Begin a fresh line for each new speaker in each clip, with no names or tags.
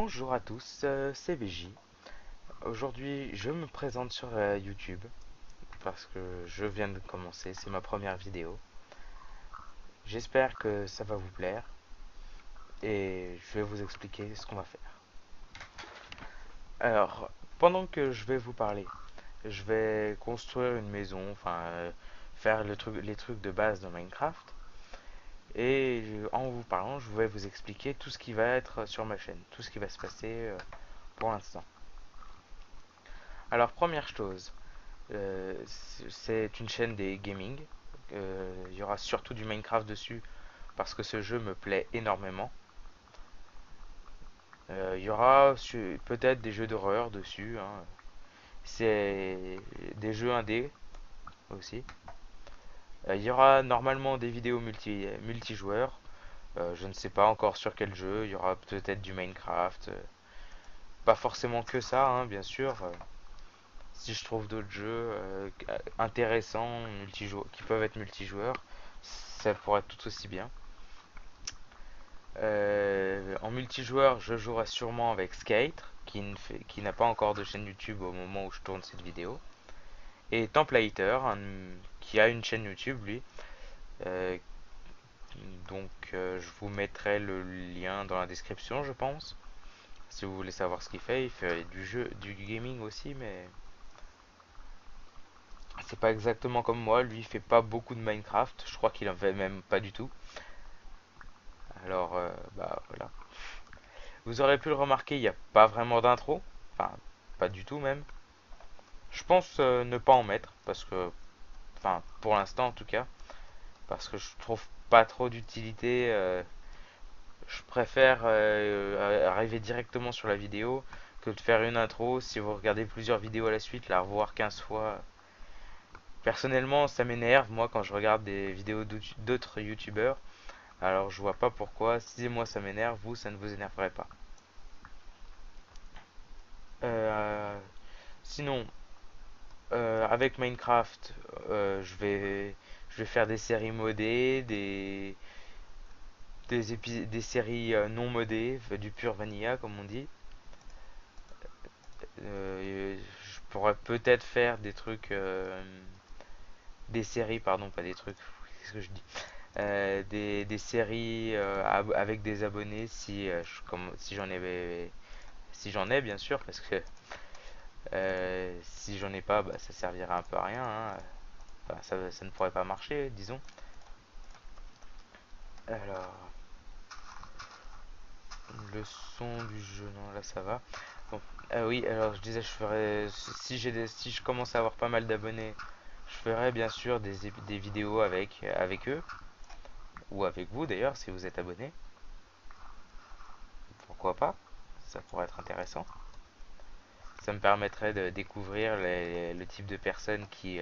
Bonjour à tous, c'est VJ. Aujourd'hui, je me présente sur YouTube parce que je viens de commencer, c'est ma première vidéo. J'espère que ça va vous plaire et je vais vous expliquer ce qu'on va faire. Alors, pendant que je vais vous parler, je vais construire une maison, faire les trucs de base de Minecraft. Et en vous parlant, je vais vous expliquer tout ce qui va être sur ma chaîne, tout ce qui va se passer pour l'instant. Alors, première chose, c'est une chaîne des gaming. Il y aura surtout du Minecraft dessus parce que ce jeu me plaît énormément. Il y aura peut-être des jeux d'horreur dessus, hein. C'est des jeux indés aussi. Il y aura normalement des vidéos multijoueurs. Je ne sais pas encore sur quel jeu. Il y aura peut-être du Minecraft. Pas forcément que ça, hein, bien sûr. Si je trouve d'autres jeux intéressants qui peuvent être multijoueurs, ça pourrait être tout aussi bien. En multijoueur, je jouerai sûrement avec Skate, qui n'a pas encore de chaîne YouTube au moment où je tourne cette vidéo. Et Templater, qui a une chaîne YouTube, lui. Euh, je vous mettrai le lien dans la description, je pense. Si vous voulez savoir ce qu'il fait, il fait du gaming aussi, mais c'est pas exactement comme moi. Lui, il fait pas beaucoup de Minecraft. Je crois qu'il en fait même pas du tout. Alors, bah voilà. Vous aurez pu le remarquer, il n'y a pas vraiment d'intro. Enfin, pas du tout même. Je pense ne pas en mettre parce que, enfin, pour l'instant en tout cas, parce que je trouve pas trop d'utilité. Je préfère arriver directement sur la vidéo que de faire une intro. Si vous regardez plusieurs vidéos à la suite, la revoir 15 fois. Personnellement, ça m'énerve moi quand je regarde des vidéos d'autres youtubeurs. Alors je vois pas pourquoi. Si moi ça m'énerve, vous ça ne vous énerverait pas. Euh, Sinon, avec Minecraft, je vais faire des séries modées, des séries non modées, du pur vanilla comme on dit. Je pourrais peut-être faire des trucs, des séries, pardon, pas des trucs. Qu'est-ce que je dis? Des séries avec des abonnés si j'en ai bien sûr, parce que si j'en ai pas, bah, ça servira un peu à rien, hein. Enfin, ça ne pourrait pas marcher, disons. Alors, le son du jeu, non, là ça va. Bon. Ah oui, alors je disais, si je commence à avoir pas mal d'abonnés, je ferai bien sûr des vidéos avec eux, ou avec vous d'ailleurs, si vous êtes abonné. Pourquoi pas? Ça pourrait être intéressant. Ça me permettrait de découvrir le type de personnes qui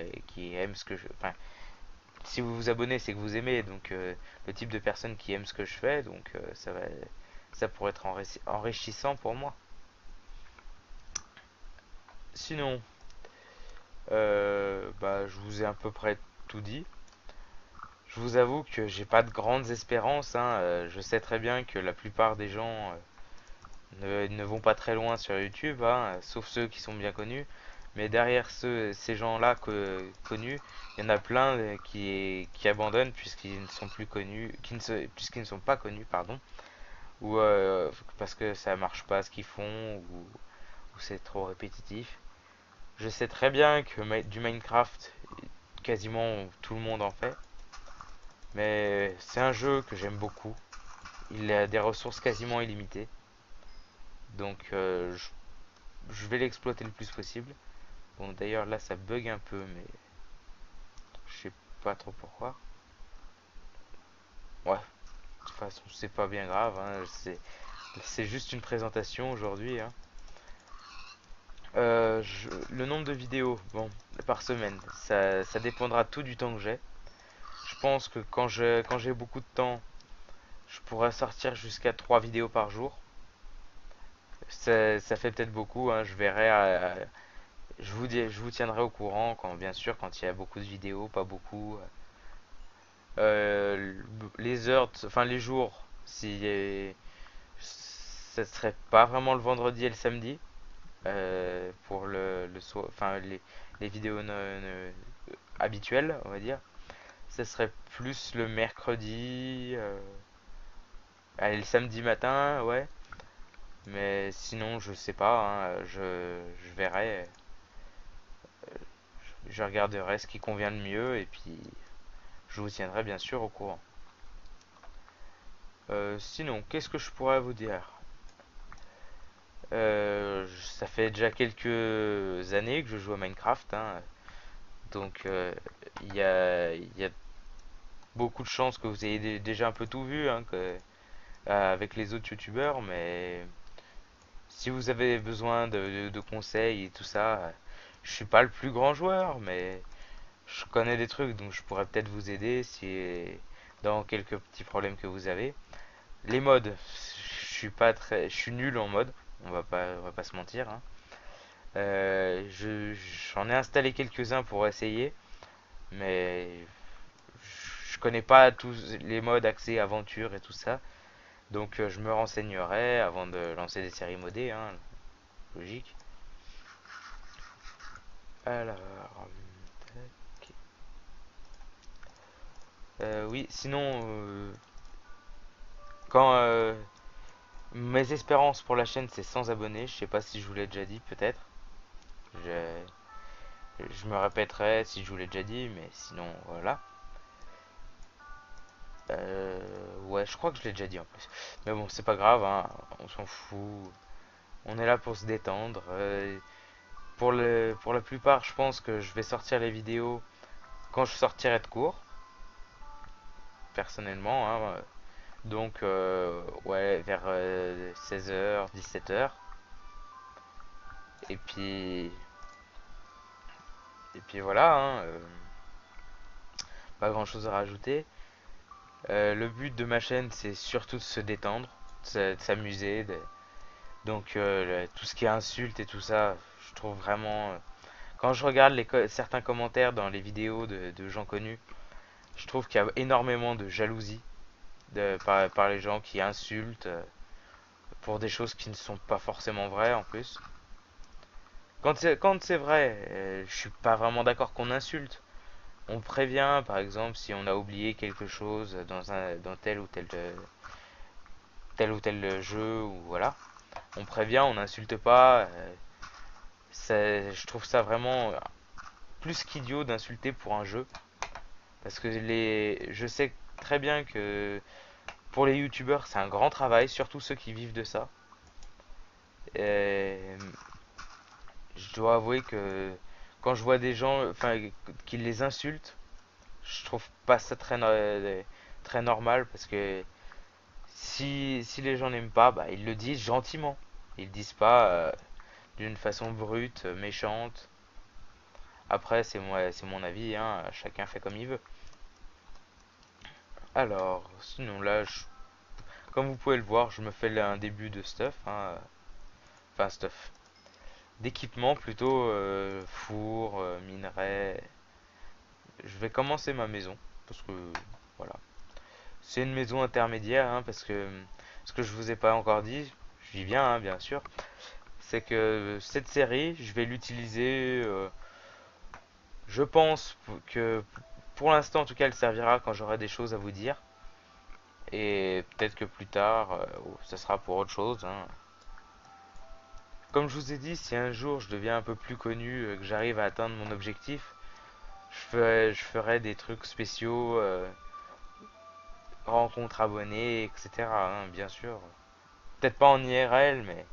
aiment ce que je... Enfin, si vous vous abonnez, c'est que vous aimez, donc le type de personnes qui aiment ce que je fais, donc ça pourrait être enrichissant pour moi. Sinon, bah, je vous ai à peu près tout dit. Je vous avoue que j'ai pas de grandes espérances, hein. Je sais très bien que la plupart des gens ne vont pas très loin sur YouTube, hein, sauf ceux qui sont bien connus. Mais derrière ces gens-là connus, il y en a plein qui abandonnent puisqu'ils ne sont plus connus, puisqu'ils ne sont pas connus, pardon, ou parce que ça marche pas ce qu'ils font, ou c'est trop répétitif. Je sais très bien que du Minecraft, quasiment tout le monde en fait, mais c'est un jeu que j'aime beaucoup. Il a des ressources quasiment illimitées, donc je vais l'exploiter le plus possible. Bon, d'ailleurs, là, ça bug un peu, mais je sais pas trop pourquoi. Ouais, de toute façon, c'est pas bien grave, hein. C'est juste une présentation aujourd'hui, hein. Le nombre de vidéos, bon, par semaine, ça dépendra tout du temps que j'ai. Je pense que quand j'ai beaucoup de temps, je pourrais sortir jusqu'à 3 vidéos par jour. Ça fait peut-être beaucoup, hein. Je verrai. Je vous tiendrai au courant quand, bien sûr, quand il y a beaucoup de vidéos, pas beaucoup. Les heures, enfin les jours, si ça serait pas vraiment le vendredi et le samedi pour enfin les vidéos habituelles, on va dire. Ça serait plus le mercredi, allez, le samedi matin, ouais. Mais sinon, je sais pas, hein, je verrai, je regarderai ce qui convient le mieux et puis je vous tiendrai bien sûr au courant. Sinon, qu'est-ce que je pourrais vous dire? Ça fait déjà quelques années que je joue à Minecraft, hein, donc il y a beaucoup de chances que vous ayez déjà un peu tout vu, hein, avec les autres youtubeurs, mais si vous avez besoin de conseils et tout ça, je suis pas le plus grand joueur, mais je connais des trucs, donc je pourrais peut-être vous aider si dans quelques petits problèmes que vous avez. Les mods, je suis nul en mode, on va pas se mentir, hein. J'en ai installé quelques-uns pour essayer, mais je connais pas tous les modes accès aventure et tout ça, donc je me renseignerai avant de lancer des séries modées, hein, logique. Alors, tac. Oui, sinon, quand mes espérances pour la chaîne c'est 100 abonnés, je sais pas si je vous l'ai déjà dit, peut-être. Je, je me répéterai si je vous l'ai déjà dit, mais sinon, voilà. Ouais, je crois que je l'ai déjà dit en plus. Mais bon, c'est pas grave, hein, on s'en fout. On est là pour se détendre. Pour la plupart, je pense que je vais sortir les vidéos quand je sortirai de cours, personnellement, hein. Donc, ouais, vers 16h, 17h. Et puis, et puis voilà, hein, pas grand chose à rajouter. Le but de ma chaîne, c'est surtout de se détendre, de s'amuser. Donc, tout ce qui est insultes et tout ça, je trouve vraiment. Quand je regarde certains commentaires dans les vidéos de gens connus, je trouve qu'il y a énormément de jalousie par les gens qui insultent pour des choses qui ne sont pas forcément vraies en plus. Quand c'est vrai, je suis pas vraiment d'accord qu'on insulte. On prévient, par exemple, si on a oublié quelque chose dans tel ou tel jeu, ou voilà. On prévient, on n'insulte pas. Je trouve ça vraiment plus qu'idiot d'insulter pour un jeu. Parce que je sais très bien que pour les youtubeurs, c'est un grand travail, surtout ceux qui vivent de ça. Et je dois avouer que quand je vois des gens, enfin, qui les insultent, je trouve pas ça très normal parce que si les gens n'aiment pas, bah, ils le disent gentiment. Ils le disent pas d'une façon brute, méchante. Après, c'est mon avis, hein, chacun fait comme il veut. Alors, sinon là, comme vous pouvez le voir, je me fais un début de stuff, hein, enfin stuff, d'équipement plutôt, four, minerai. Je vais commencer ma maison parce que voilà, c'est une maison intermédiaire, hein, parce que ce que je vous ai pas encore dit, j'y viens, hein, bien sûr, c'est que cette série, je vais l'utiliser, je pense que pour l'instant en tout cas, elle servira quand j'aurai des choses à vous dire. Et peut-être que plus tard, ça sera pour autre chose, hein. Comme je vous ai dit, si un jour je deviens un peu plus connu, que j'arrive à atteindre mon objectif, je ferai des trucs spéciaux, rencontres abonnés, etc., hein, bien sûr. Peut-être pas en IRL, mais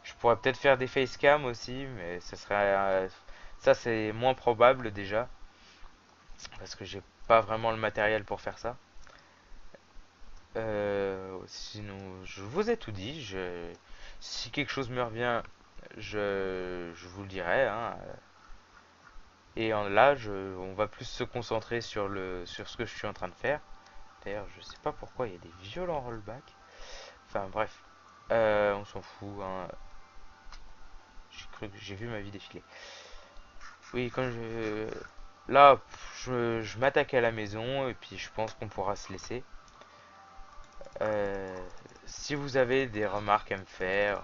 je pourrais peut-être faire des facecam aussi, mais ça c'est moins probable déjà, parce que j'ai pas vraiment le matériel pour faire ça. Sinon, je vous ai tout dit. Si quelque chose me revient, je vous le dirai, hein. Et là, on va plus se concentrer sur ce que je suis en train de faire. D'ailleurs, je sais pas pourquoi il y a des violents rollbacks. Enfin bref, on s'en fout, hein. J'ai vu ma vie défiler. Oui, là, je m'attaque à la maison et puis je pense qu'on pourra se laisser. Euh, Si vous avez des remarques à me faire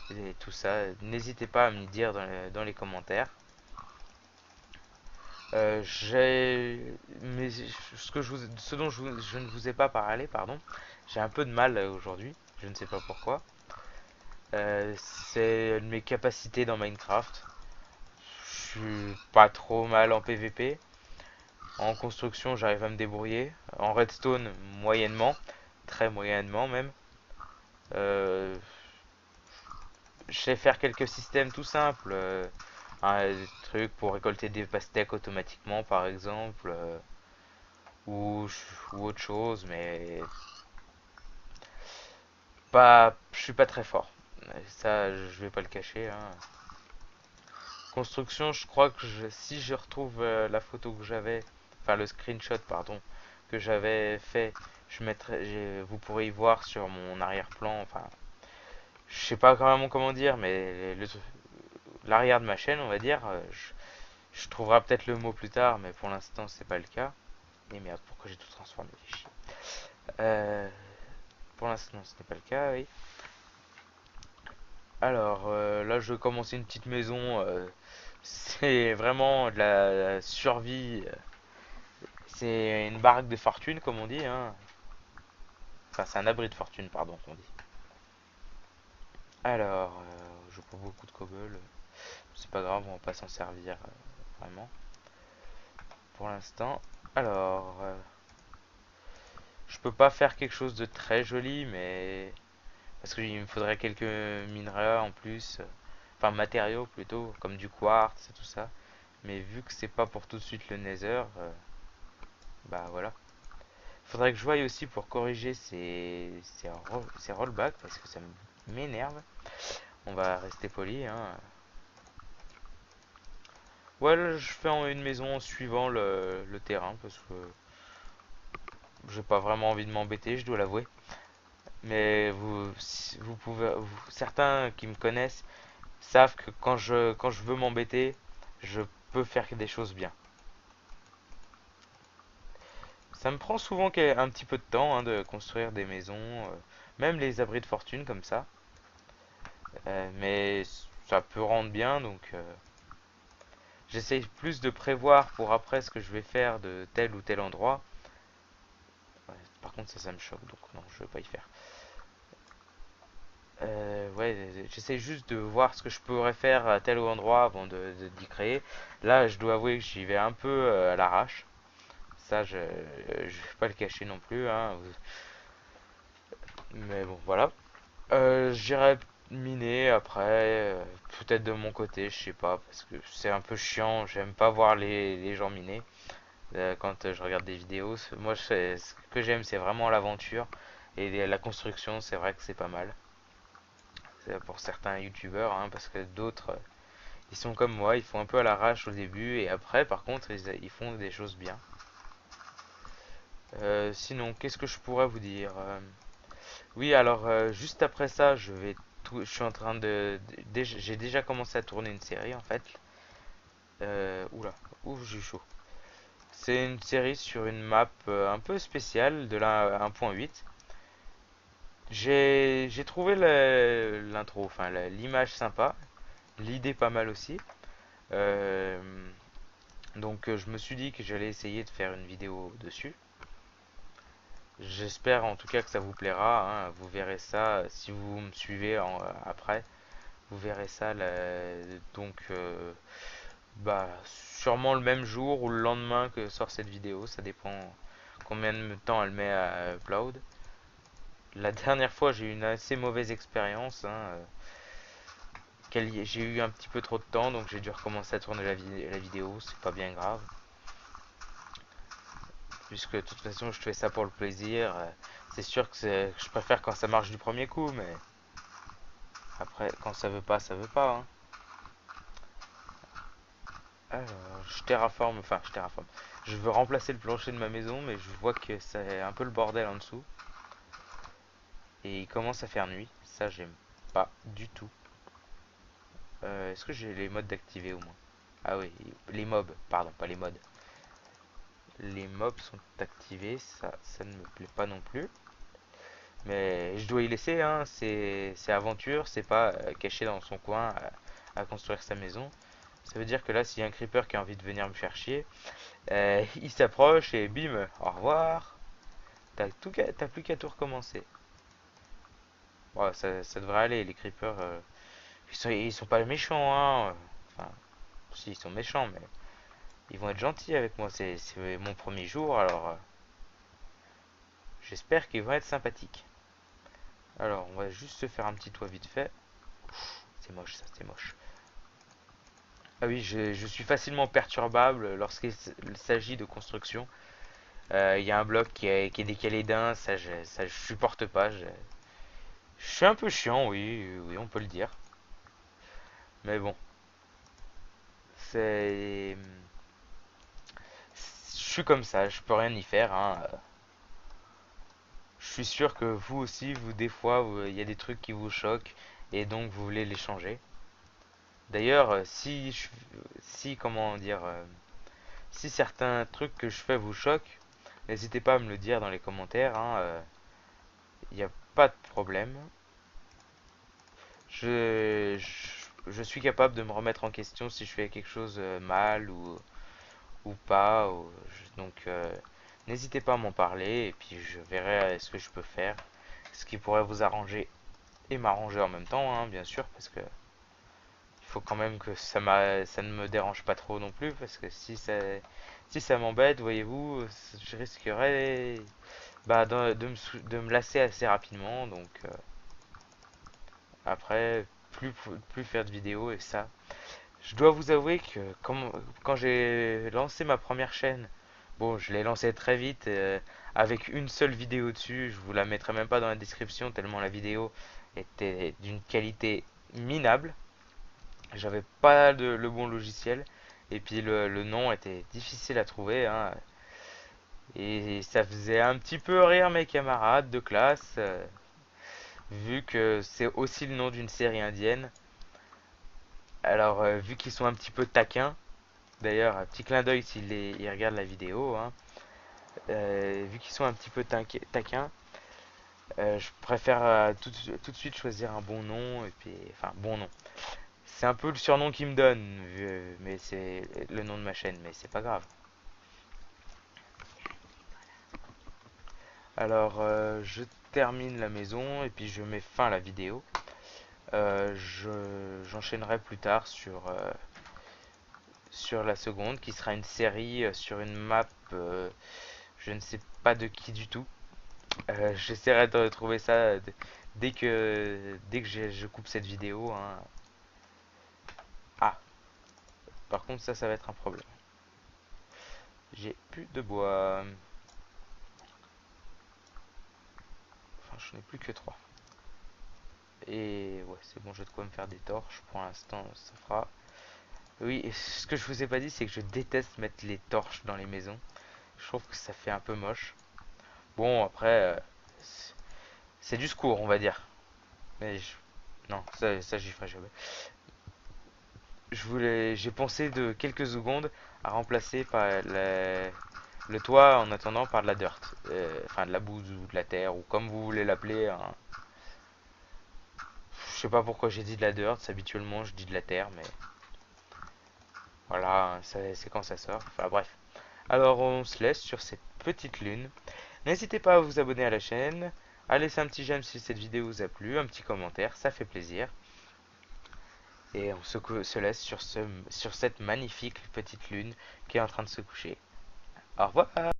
et tout ça, n'hésitez pas à me le dire dans les commentaires. Mais ce dont je ne vous ai pas parlé, pardon, j'ai un peu de mal aujourd'hui, je ne sais pas pourquoi. C'est mes capacités dans Minecraft. Je suis pas trop mal en PvP. En construction, j'arrive à me débrouiller. En redstone, moyennement, très moyennement même. Euh, je sais faire quelques systèmes tout simples. Des trucs pour récolter des pastèques automatiquement, par exemple, ou autre chose, mais je suis pas très fort. Ça, je vais pas le cacher, hein. Construction, je crois que si je retrouve la photo que j'avais, enfin le screenshot, pardon, que j'avais fait, vous pourrez y voir sur mon arrière-plan. Enfin, je sais pas vraiment comment dire, mais l'arrière de ma chaîne, on va dire. Je trouverai peut-être le mot plus tard, mais pour l'instant, c'est pas le cas. Et merde, pourquoi j'ai tout transformé? Fais chier. Euh, pour l'instant, ce n'est pas le cas, oui. Alors, là, je vais commencer une petite maison. C'est vraiment de la survie. C'est une baraque de fortune, comme on dit, hein. Enfin, c'est un abri de fortune, pardon, qu'on dit. Alors, je prends beaucoup de cobble. C'est pas grave, on va pas s'en servir vraiment pour l'instant. Alors, je peux pas faire quelque chose de très joli, mais parce qu'il me faudrait quelques minerais en plus, enfin matériaux plutôt, comme du quartz et tout ça. Mais vu que c'est pas pour tout de suite le Nether, bah voilà. Faudrait que je voie aussi pour corriger ces rollbacks parce que ça m'énerve. On va rester poli, hein. Ouais, là, je fais une maison en suivant le terrain parce que j'ai pas vraiment envie de m'embêter, je dois l'avouer. Mais vous pouvez, certains qui me connaissent savent que quand je veux m'embêter, je peux faire des choses bien. Ça me prend souvent un petit peu de temps hein, de construire des maisons, même les abris de fortune comme ça. Mais ça peut rendre bien, donc j'essaye plus de prévoir pour après ce que je vais faire de tel ou tel endroit. Ouais, par contre, ça me choque, donc non, je vais pas y faire. Ouais, j'essaie juste de voir ce que je pourrais faire à tel ou endroit avant d'y créer. Là, je dois avouer que j'y vais un peu à l'arrache. Ça, je vais pas le cacher non plus, hein. Mais bon, voilà. J'irai miner après, peut-être de mon côté, je sais pas, parce que c'est un peu chiant. J'aime pas voir les gens miner quand je regarde des vidéos. Moi, ce que j'aime, c'est vraiment l'aventure et la construction. C'est vrai que c'est pas mal. C'est pour certains youtubeurs, hein, parce que d'autres, ils sont comme moi, ils font un peu à l'arrache au début et après, par contre, ils font des choses bien. Sinon, qu'est-ce que je pourrais vous dire? Oui, alors juste après ça, je suis en train j'ai déjà commencé à tourner une série en fait. Oula, ouf, j'ai chaud. C'est une série sur une map un peu spéciale de la 1.8. J'ai trouvé l'intro, enfin l'image sympa, l'idée pas mal aussi. Euh, donc je me suis dit que j'allais essayer de faire une vidéo dessus. J'espère en tout cas que ça vous plaira, hein. Vous verrez ça si vous me suivez après. Vous verrez ça donc bah sûrement le même jour ou le lendemain que sort cette vidéo. Ça dépend combien de temps elle met à upload. La dernière fois j'ai eu une assez mauvaise expérience, hein. J'ai eu un petit peu trop de temps donc j'ai dû recommencer à tourner la vidéo. C'est pas bien grave. Puisque de toute façon je fais ça pour le plaisir. C'est sûr que je préfère quand ça marche du premier coup, mais après quand ça veut pas, hein. Alors, je terraforme. Je veux remplacer le plancher de ma maison, mais je vois que c'est un peu le bordel en dessous. Et il commence à faire nuit. Ça, j'aime pas du tout. Est-ce que j'ai les modes d'activer au moins? Ah oui, les mobs, pardon, pas les modes. Les mobs sont activés, ça ne me plaît pas non plus. Mais je dois y laisser, hein, c'est aventure, c'est pas caché dans son coin à construire sa maison. Ça veut dire que là, s'il y a un creeper qui a envie de venir me faire chier, il s'approche et bim, au revoir. T'as plus qu'à tout recommencer. Ouais, ça devrait aller, les creepers. Ils sont pas méchants, hein. Enfin, si, ils sont méchants, mais ils vont être gentils avec moi. C'est mon premier jour, alors j'espère qu'ils vont être sympathiques. Alors, on va juste se faire un petit toit vite fait. C'est moche, ça, c'est moche. Ah oui, je suis facilement perturbable lorsqu'il s'agit de construction. Il y a un bloc qui est décalé d'un, ça je supporte pas. Je suis un peu chiant, oui, oui, on peut le dire. Mais bon, c'est, je suis comme ça, je peux rien y faire, hein. Je suis sûr que vous aussi, vous des fois, il y a des trucs qui vous choquent et donc vous voulez les changer. D'ailleurs, si comment dire, si certains trucs que je fais vous choquent, n'hésitez pas à me le dire dans les commentaires, hein, il n'y a pas de problème. Je suis capable de me remettre en question si je fais quelque chose mal ou pas. Donc, n'hésitez pas à m'en parler et puis je verrai ce que je peux faire. Ce qui pourrait vous arranger et m'arranger en même temps, hein, bien sûr, parce que il faut quand même que ça ne me dérange pas trop non plus, parce que si ça m'embête, voyez-vous, je risquerais bah, de me lasser assez rapidement. Donc, après, plus faire de vidéos et ça. Je dois vous avouer que quand j'ai lancé ma première chaîne, bon, je l'ai lancée très vite avec une seule vidéo dessus. Je vous la mettrai même pas dans la description tellement la vidéo était d'une qualité minable. J'avais pas le bon logiciel et puis le nom était difficile à trouver, hein. Et ça faisait un petit peu rire mes camarades de classe, vu que c'est aussi le nom d'une série indienne. Alors, vu qu'ils sont un petit peu taquins, d'ailleurs, un petit clin d'œil s'ils ils regardent la vidéo, hein, vu qu'ils sont un petit peu taquins, je préfère tout de suite choisir un bon nom, et puis, enfin, bon nom. C'est un peu le surnom qu'ils me donnent, mais c'est le nom de ma chaîne, mais c'est pas grave. Alors, je termine la maison et puis je mets fin à la vidéo. J'enchaînerai plus tard sur la seconde, qui sera une série sur une map, je ne sais pas de qui du tout. J'essaierai de retrouver ça dès que je coupe cette vidéo, hein. Ah, par contre ça va être un problème. J'ai plus de bois. Enfin, je n'ai plus que 3. Et ouais, c'est bon, j'ai de quoi me faire des torches. Pour l'instant, ça fera. Oui, et ce que je vous ai pas dit, c'est que je déteste mettre les torches dans les maisons. Je trouve que ça fait un peu moche. Bon, après, c'est du secours, on va dire. Mais non, ça j'y ferai jamais. J'ai pensé de quelques secondes à remplacer le toit en attendant par de la dirt. Enfin, de la bouse ou de la terre, ou comme vous voulez l'appeler, hein. Je sais pas pourquoi j'ai dit de la dirt, habituellement je dis de la terre, mais voilà, c'est quand ça sort. Enfin bref. Alors on se laisse sur cette petite lune. N'hésitez pas à vous abonner à la chaîne, à laisser un petit j'aime si cette vidéo vous a plu, un petit commentaire, ça fait plaisir. Et on se laisse sur cette magnifique petite lune qui est en train de se coucher. Au revoir!